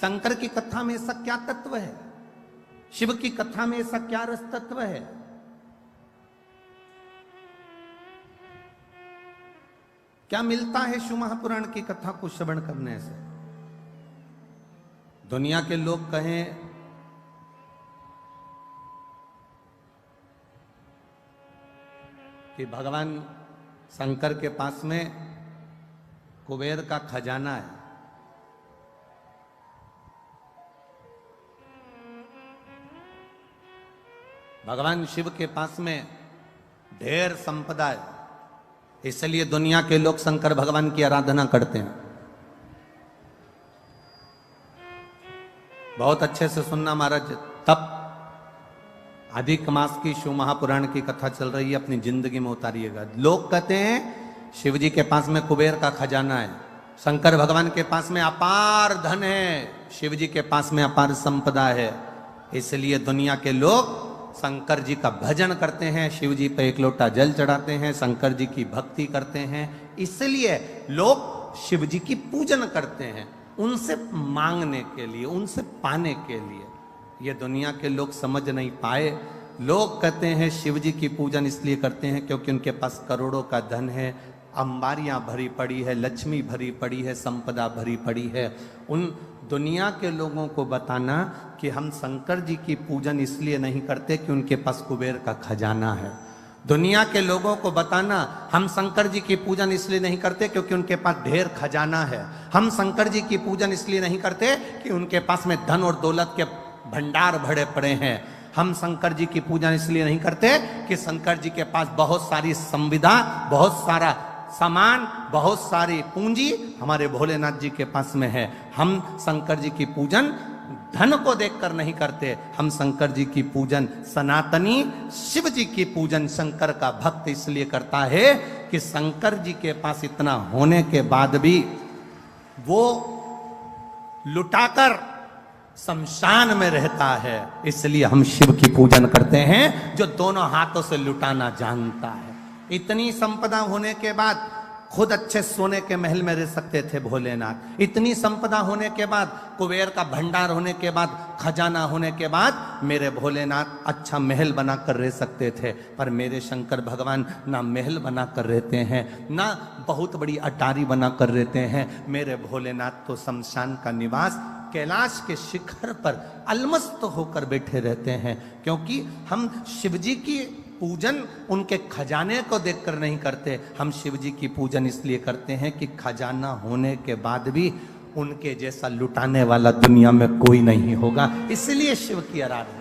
शंकर की कथा में ऐसा क्या तत्व है, शिव की कथा में ऐसा क्या रस तत्व है? क्या मिलता है शिव महापुराण की कथा को श्रवण करने से? दुनिया के लोग कहें कि भगवान शंकर के पास में कुबेर का खजाना है, भगवान शिव के पास में ढेर संपदा है, इसलिए दुनिया के लोग शंकर भगवान की आराधना करते हैं। बहुत अच्छे से सुनना महाराज, तब अधिक मास की शिव महापुराण की कथा चल रही है, अपनी जिंदगी में उतारिएगा। लोग कहते हैं शिव जी के पास में कुबेर का खजाना है, शंकर भगवान के पास में अपार धन है, शिव जी के पास में अपार संपदा है, इसलिए दुनिया के लोग शंकर जी का भजन करते हैं, शिव जी पे एक लोटा जल चढ़ाते हैं, शंकर जी की भक्ति करते हैं, इसलिए लोग शिव जी की पूजन करते हैं, उनसे मांगने के लिए, उनसे पाने के लिए। ये दुनिया के लोग समझ नहीं पाए। लोग कहते हैं शिव जी की पूजन इसलिए करते हैं क्योंकि उनके पास करोड़ों का धन है, अंबारियां भरी पड़ी है, लक्ष्मी भरी पड़ी है, संपदा भरी पड़ी है। उन दुनिया के लोगों को बताना कि हम शंकर जी की पूजन इसलिए नहीं करते कि उनके पास कुबेर का खजाना है। दुनिया के लोगों को बताना हम शंकर जी की पूजन इसलिए नहीं करते क्योंकि उनके पास ढेर खजाना है। हम शंकर जी की पूजन इसलिए नहीं करते कि उनके पास में धन और दौलत के भंडार भरे पड़े हैं। हम शंकर जी की पूजन इसलिए नहीं करते कि शंकर जी के पास बहुत सारी संविदा, बहुत सारा सामान, बहुत सारी पूंजी हमारे भोलेनाथ जी के पास में है। हम शंकर जी की पूजन धन को देखकर नहीं करते, हम शंकर जी की पूजन, सनातनी शिव जी की पूजन शंकर का भक्त इसलिए करता है कि शंकर जी के पास इतना होने के बाद भी वो लुटाकर शमशान में रहता है, इसलिए हम शिव की पूजन करते हैं जो दोनों हाथों से लुटाना जानता है। इतनी संपदा होने के बाद खुद अच्छे सोने के महल में रह सकते थे भोलेनाथ, इतनी संपदा होने के बाद, कुबेर का भंडार होने के बाद, खजाना होने के बाद मेरे भोलेनाथ अच्छा महल बनाकर रह सकते थे, पर मेरे शंकर भगवान ना महल बनाकर रहते हैं, ना बहुत बड़ी अटारी बनाकर रहते हैं। मेरे भोलेनाथ तो शमशान का निवास कैलाश के शिखर पर अलमस्त होकर बैठे रहते हैं, क्योंकि हम शिव जी की पूजन उनके खजाने को देखकर नहीं करते, हम शिव जी की पूजन इसलिए करते हैं कि खजाना होने के बाद भी उनके जैसा लुटाने वाला दुनिया में कोई नहीं होगा, इसलिए शिव की आराधना।